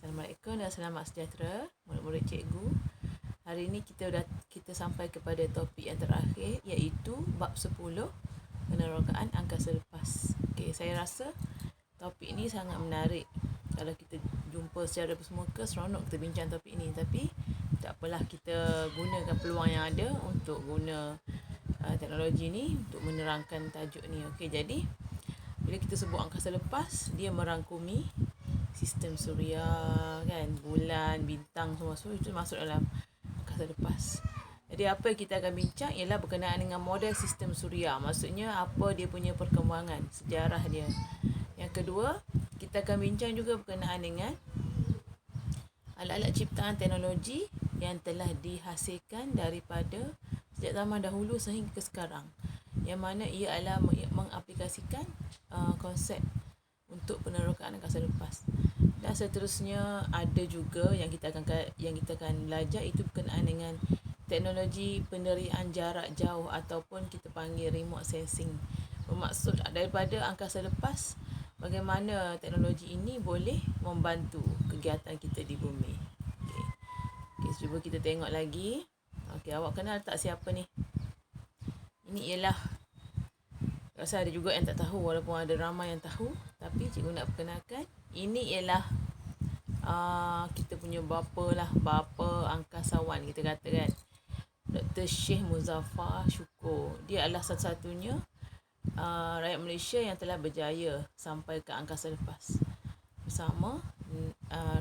Assalamualaikum dan selamat sejahtera murid-murid cikgu. Hari ini kita sampai kepada topik yang terakhir, iaitu bab 10, penerokaan angkasa lepas. Okey, saya rasa topik ini sangat menarik. Kalau kita jumpa secara bersemuka, seronok kita bincang topik ini. Tapi tak apalah, kita gunakan peluang yang ada untuk guna teknologi ni untuk menerangkan tajuk ni. Okey, jadi bila kita sebut angkasa lepas, dia merangkumi sistem suria, kan, bulan, bintang, semua itu masuk dalam angkasa lepas. Jadi apa yang kita akan bincang ialah berkenaan dengan model sistem suria. Maksudnya apa dia punya perkembangan, sejarah dia. Yang kedua, kita akan bincang juga berkenaan dengan alat-alat ciptaan teknologi yang telah dihasilkan daripada sejak zaman dahulu sehingga ke sekarang, yang mana ia adalah mengaplikasikan konsep untuk penerokaan angkasa lepas. Dan seterusnya ada juga yang kita akan belajar, itu berkenaan dengan teknologi penderiaan jarak jauh ataupun kita panggil remote sensing. Bermaksud daripada angkasa lepas, bagaimana teknologi ini boleh membantu kegiatan kita di bumi. Okey, cuba kita tengok lagi. Okey, awak kenal tak siapa ni? Ini ialah, rasa ada juga yang tak tahu, walaupun ada ramai yang tahu, tapi cikgu nak perkenalkan. Ini ialah kita punya bapa angkasawan, kita kata, kan, Dr. Sheikh Muzaffar Shukor. Dia adalah satu-satunya rakyat Malaysia yang telah berjaya sampai ke angkasa lepas bersama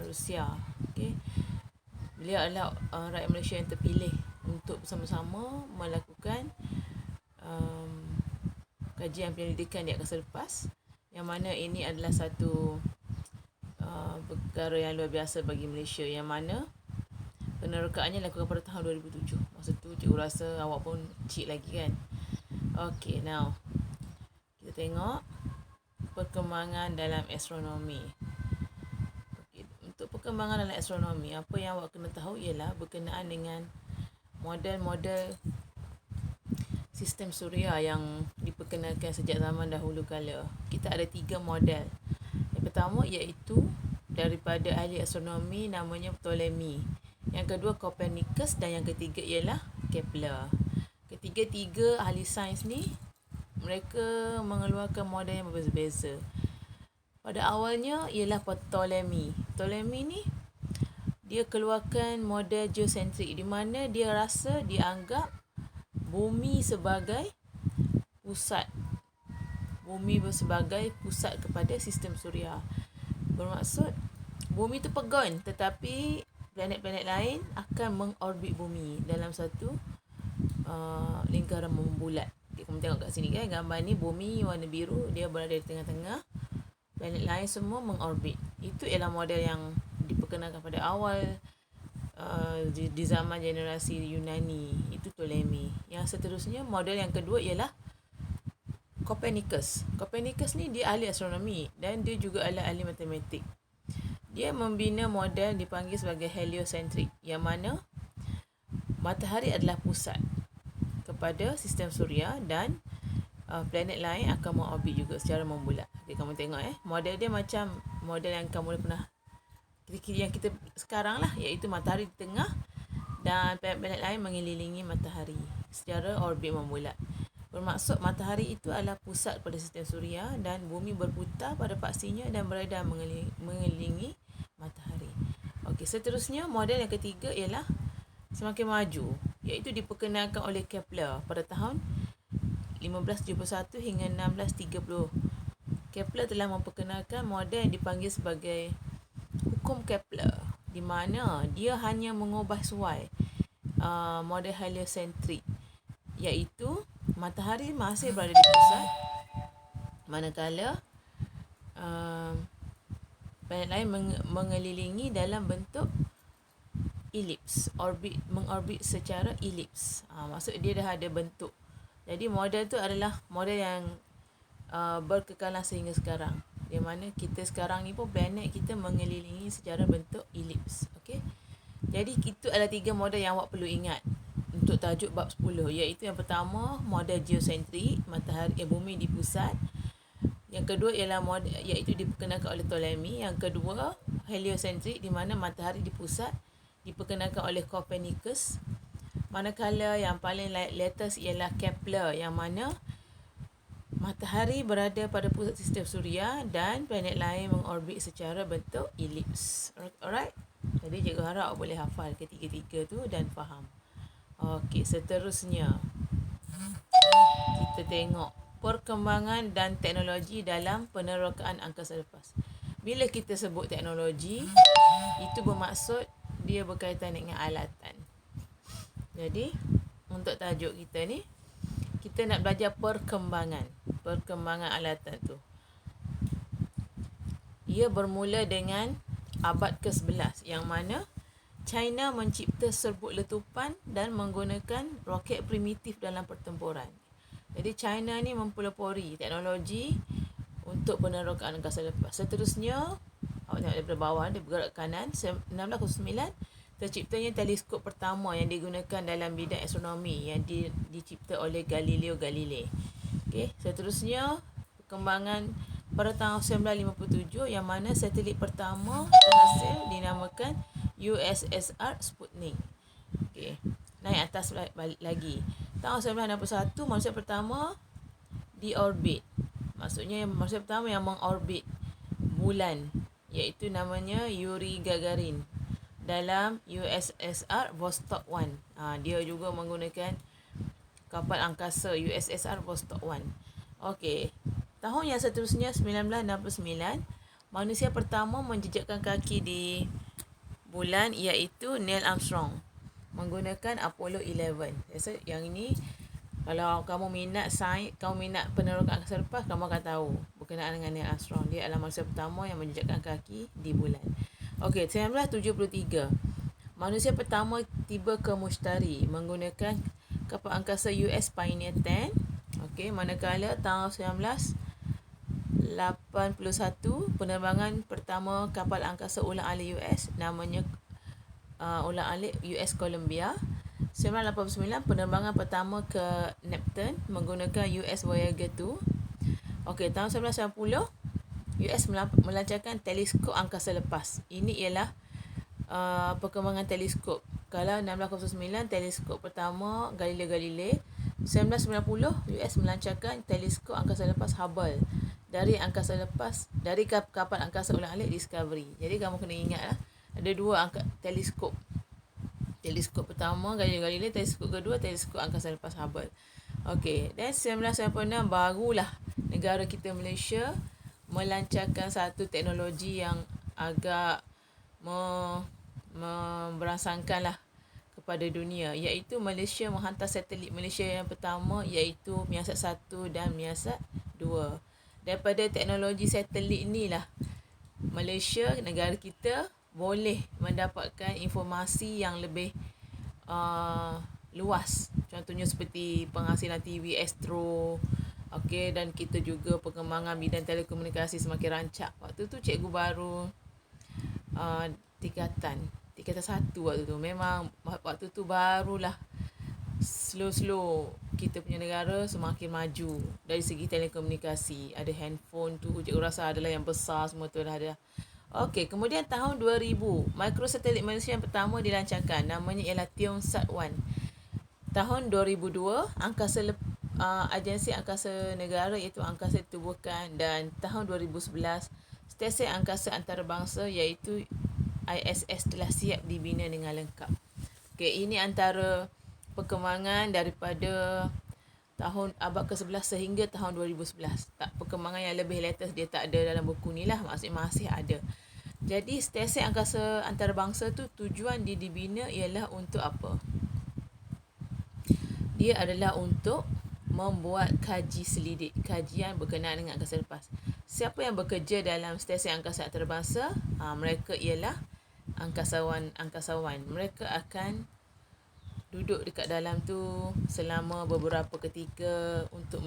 Rusia. Okey, beliau adalah rakyat Malaysia yang terpilih untuk bersama-sama melakukan kajian penyelidikan di angkasa lepas, yang mana ini adalah satu perkara yang luar biasa bagi Malaysia, yang mana penerokaannya dilakukan pada tahun 2007. Masa tu cikgu rasa awak pun kecil lagi, kan. Okey, now kita tengok perkembangan dalam astronomi. Okey, untuk perkembangan dalam astronomi, apa yang awak kena tahu ialah berkenaan dengan model-model sistem suria yang diperkenalkan sejak zaman dahulu kala. Kita ada 3 model. Yang pertama iaitu daripada ahli astronomi namanya Ptolemy. Yang kedua Copernicus, dan yang ketiga ialah Kepler. Ketiga-tiga ahli sains ni, mereka mengeluarkan model yang berbeza-beza. Pada awalnya ialah Ptolemy. Ptolemy ni dia keluarkan model geosentrik, di mana dia anggap bumi sebagai pusat. Bumi sebagai pusat kepada sistem suria. Bermaksud bumi tu pegon, tetapi planet-planet lain akan mengorbit bumi dalam satu lingkaran membulat. Okay, kamu tengok kat sini, kan, gambar ni bumi warna biru, dia berada di tengah-tengah, planet lain semua mengorbit. Itu ialah model yang diperkenalkan pada awal di zaman generasi Yunani, itu Ptolemy. Yang seterusnya, model yang kedua ialah Copernicus. Copernicus ni dia ahli astronomi dan dia juga adalah ahli matematik. Dia membina model dipanggil sebagai heliocentrik, yang mana matahari adalah pusat kepada sistem suria dan planet lain akan mengorbit juga secara membulat. Okay, kamu tengok, model dia macam model yang kamu pernah yang kita sekarang lah, iaitu matahari di tengah dan planet-planet lain mengelilingi matahari secara orbit membulat. Bermaksud matahari itu adalah pusat pada sistem suria dan bumi berputar pada paksinya dan beredar mengelilingi matahari. Okey, seterusnya model yang ketiga ialah semakin maju, iaitu diperkenalkan oleh Kepler pada tahun 1571 hingga 1630. Kepler telah memperkenalkan model yang dipanggil sebagai hukum Kepler, di mana dia hanya mengubah suai model heliocentrik, iaitu matahari masih berada di pusat, manakala planet lain mengelilingi dalam bentuk elips, mengorbit secara elips. Maksud dia dah ada bentuk. Jadi model tu adalah model yang berkekalan sehingga sekarang, di mana kita sekarang ni pun planet kita mengelilingi secara bentuk elips. Okey, jadi itu adalah 3 model yang awak perlu ingat untuk tajuk bab 10, iaitu yang pertama model geosentrik, matahari bumi di pusat. Yang kedua ialah model iaitu diperkenalkan oleh Ptolemy. Yang kedua heliocentrik, di mana matahari di pusat diperkenalkan oleh Copernicus. Manakala yang paling latest ialah Kepler, yang mana matahari berada pada pusat sistem suria dan planet lain mengorbit secara bentuk elips. Alright? Jadi cikgu harap boleh hafal ketiga-tiga tu dan faham. Okey, seterusnya kita tengok perkembangan dan teknologi dalam penerokaan angkasa lepas. Bila kita sebut teknologi, itu bermaksud dia berkaitan dengan alatan. Jadi, untuk tajuk kita ni, kita nak belajar perkembangan alatan tu. Ia bermula dengan abad ke-11, yang mana China mencipta serbuk letupan dan menggunakan roket primitif dalam pertempuran. Jadi China ni mempelopori teknologi untuk penerokaan angkasa lepas. Seterusnya, awak tengok daripada bawah, dia bergerak ke kanan. 1609, terciptanya teleskop pertama yang digunakan dalam bidang astronomi yang dicipta oleh Galileo Galilei. Okey, seterusnya perkembangan pada tahun 1957, yang mana satelit pertama terhasil dinamakan USSR Sputnik. Okey, naik atas lagi. Tahun 1961, manusia pertama di orbit. Maksudnya manusia pertama yang mengorbit bulan, iaitu namanya Yuri Gagarin dalam USSR Vostok 1. Dia juga menggunakan kapal angkasa USSR Vostok 1. Okey, tahun yang seterusnya 1969, manusia pertama menjejakkan kaki di bulan iaitu Neil Armstrong menggunakan Apollo 11. Biasa yang ini, kalau kamu minat sains, kamu minat penerokaan angkasa lepas, kamu akan tahu berkenaan dengan Neil Armstrong. Dia adalah manusia pertama yang menjejakkan kaki di bulan. Okey, 1973, manusia pertama tiba ke Mushtari menggunakan kapal angkasa US Pioneer 10. Okey, manakala tahun 1981, penerbangan pertama kapal angkasa ulang-alik US namanya ulang-alik US Columbia. 1989, penerbangan pertama ke Neptune menggunakan US Voyager 2. Okey, tahun 1990, US melancarkan teleskop angkasa lepas. Ini ialah perkembangan teleskop. Kalau 1609, teleskop pertama Galileo Galilei. 1990, US melancarkan teleskop angkasa lepas Hubble dari kapal angkasa ulang-alik Discovery. Jadi kamu kena ingatlah, ada dua teleskop. Teleskop pertama Galileo Galilei, teleskop kedua teleskop angkasa lepas Hubble. Okey, dan 1996 barulah negara kita Malaysia melancarkan satu teknologi yang agak memberangsangkanlah kepada dunia, iaitu Malaysia menghantar satelit Malaysia yang pertama, iaitu Miasat 1 dan Miasat 2. Daripada teknologi satelit inilah Malaysia, negara kita, boleh mendapatkan informasi yang lebih luas. Contohnya seperti penghasilan TV Astro. Okey, dan kita juga perkembangan bidang telekomunikasi semakin rancak. Waktu tu cikgu baru tingkatan 1 waktu tu. Memang waktu tu barulah slow kita punya negara semakin maju dari segi telekomunikasi. Ada handphone tu, cikgu rasa adalah yang besar, semua tu dah ada. Okey, kemudian tahun 2000, mikrosatelit Malaysia yang pertama dilancarkan. Namanya ialah Tiongsat 1. Tahun 2002, agensi angkasa negara iaitu angkasa ditubuhkan, dan tahun 2011, stesen angkasa antarabangsa iaitu ISS telah siap dibina dengan lengkap. Okey, ini antara perkembangan daripada tahun abad ke-11 sehingga tahun 2011. Perkembangan yang lebih latest dia tak ada dalam buku ni lah, maksudnya masih ada. Jadi stesen angkasa antarabangsa tu tujuan dia dibina ialah untuk apa? Dia adalah untuk membuat kajian berkenaan dengan angkasa lepas. Siapa yang bekerja dalam stesen angkasa antarabangsa? Mereka ialah angkasawan. Mereka akan duduk dekat dalam tu selama beberapa ketika untuk